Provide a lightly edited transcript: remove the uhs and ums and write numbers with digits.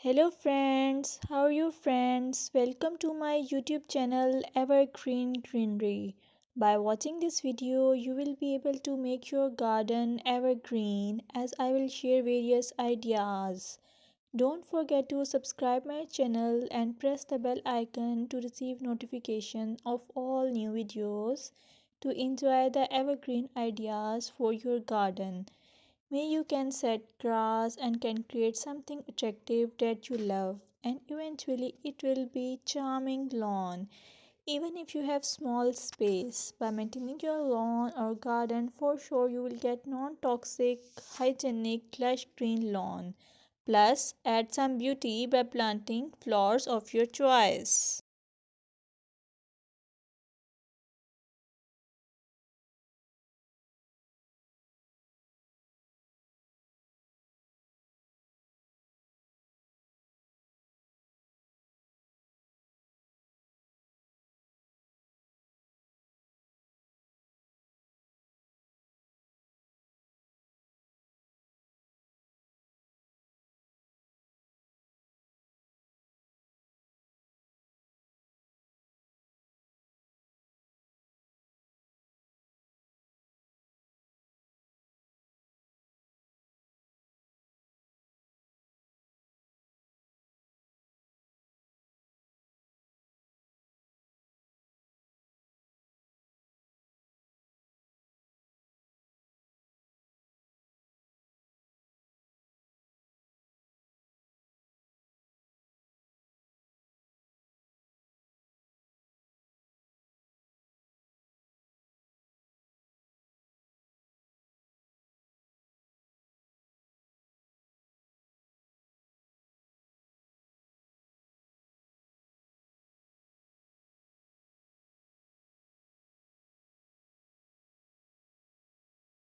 Hello friends, how are you friends? Welcome to my YouTube channel Evergreen Greenery. By watching this video, you will be able to make your garden evergreen as I will share various ideas. Don't forget to subscribe my channel and press the bell icon to receive notification of all new videos to enjoy the evergreen ideas for your garden. May you can set grass and can create something attractive that you love and eventually it will be charming lawn even if you have small space. By maintaining your lawn or garden, for sure you will get non-toxic, hygienic, lush green lawn. Plus, add some beauty by planting flowers of your choice.